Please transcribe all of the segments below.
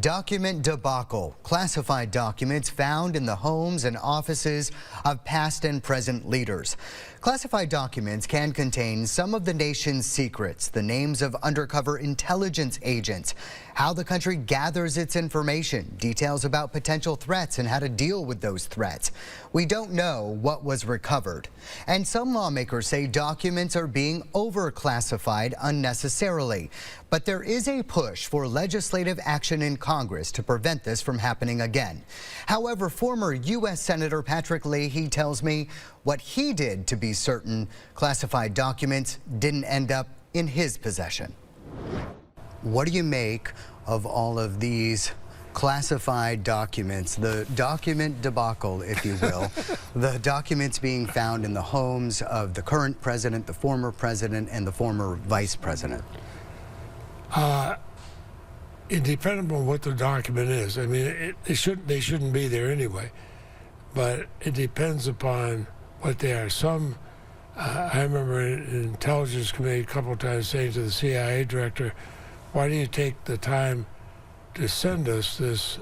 Document debacle. Classified documents found in the homes and offices of past and present leaders. Classified documents can contain some of the nation's secrets, the names of undercover intelligence agents, how the country gathers its information, details about potential threats and how to deal with those threats. We don't know what was recovered. And some lawmakers say documents are being overclassified unnecessarily. But there is a push for legislative action in Congress to prevent this from happening again. However, former U.S. Senator Patrick Leahy tells me what he did to be certain classified documents didn't end up in his possession. What do you make of all of these classified documents, the document debacle, if you will, the documents being found in the homes of the current president, the former president, and the former vice president? It depends on what the document is. I mean, they shouldn't be there anyway, but it depends upon what they are. Some, I remember in Intelligence Committee a couple of times saying to the CIA director, why do you take the time to send us this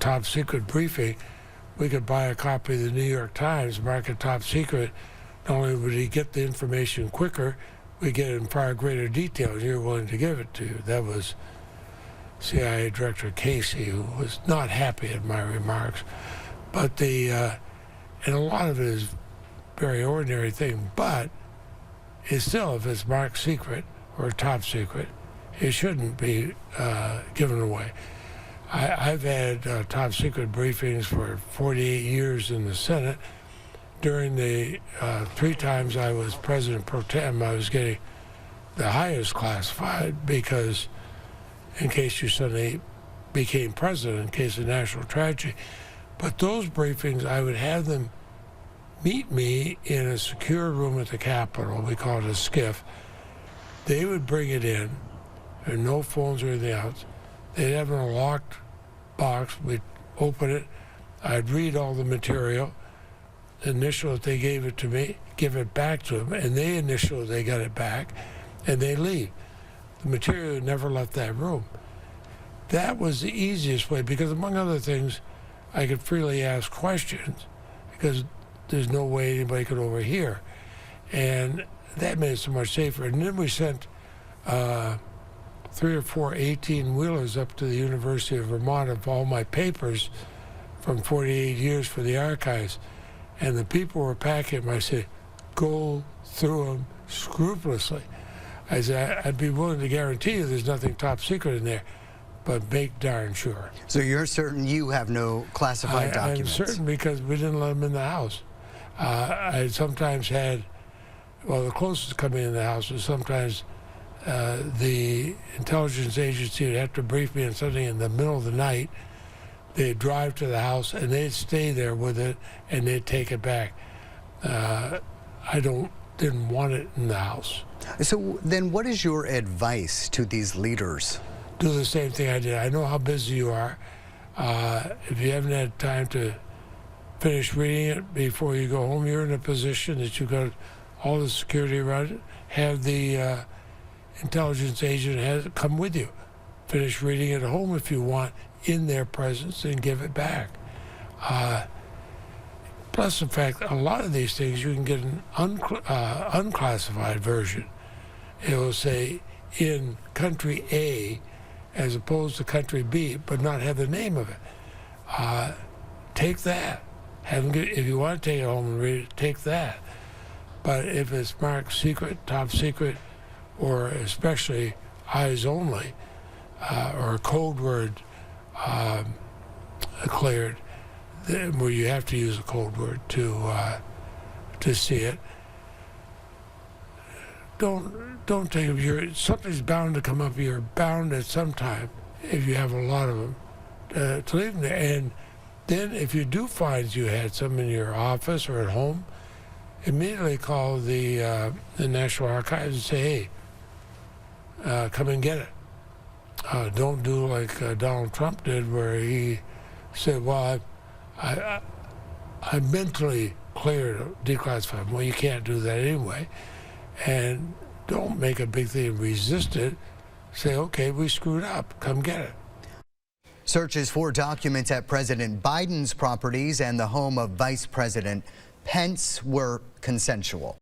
top secret briefing? We could buy a copy of the New York Times, mark it top secret. Not only would he get the information quicker, we get it in far greater detail, and you're willing to give it to you. That was CIA Director Casey, who was not happy at my remarks. But and a lot of it is very ordinary thing, but it's still, if it's marked secret or top secret, it shouldn't be given away. I've had top secret briefings for 48 years in the Senate. During the 3 times I was President Pro Tem, I was getting the highest classified because in case you suddenly became president, in case of national tragedy. But those briefings, I would have them meet me in a secure room at the Capitol. We call it a SCIF. They would bring it in. There are no phones or anything else. They'd have it in a locked box. We'd open it. I'd read all the material, initial that they gave it to me, give it back to them, and they initial they got it back, and they leave. The material never left that room. That was the easiest way because, among other things, I could freely ask questions because there's no way anybody could overhear. And that made it so much safer. And then we sent 3 or 4 18-wheelers up to the University of Vermont of all my papers from 48 years for the archives. And the people were packing them. I said, go through them scrupulously. I said, I'd be willing to guarantee you there's nothing top secret in there, but make darn sure. So you're certain you have no classified documents? I'm certain because we didn't let them in the house. I sometimes had, well, the closest coming in the house was sometimes the intelligence agency would have to brief me on something in the middle of the night. They'd drive to the house and they'd stay there with it and they'd take it back. I didn't want it in the house. So then what is your advice to these leaders? Do the same thing I did. I know how busy you are. If you haven't had time to finish reading it before you go home, you're in a position that you've got all the security around it. Have the intelligence agent come with you. Finish reading it at home if you want, in their presence, and give it back. Plus, in fact, a lot of these things you can get an unclassified version. It will say in country A as opposed to country B, but not have the name of it. Take that. If you want to take it home and read it, take that. But if it's marked secret, top secret, or especially eyes only, or a code word cleared, where you have to use a code word to see it. Don't take them. Something's bound to come up. You're bound at some time, if you have a lot of them, to leave them there. And then if you do find you had some in your office or at home, immediately call the National Archives and say, hey, come and get it. Don't do like Donald Trump did, where he said, well, I mentally cleared, declassified. Well, you can't do that anyway. And don't make a big thing, resist it. Say, okay, we screwed up, come get it. Searches for documents at President Biden's properties and the home of Vice President Pence were consensual.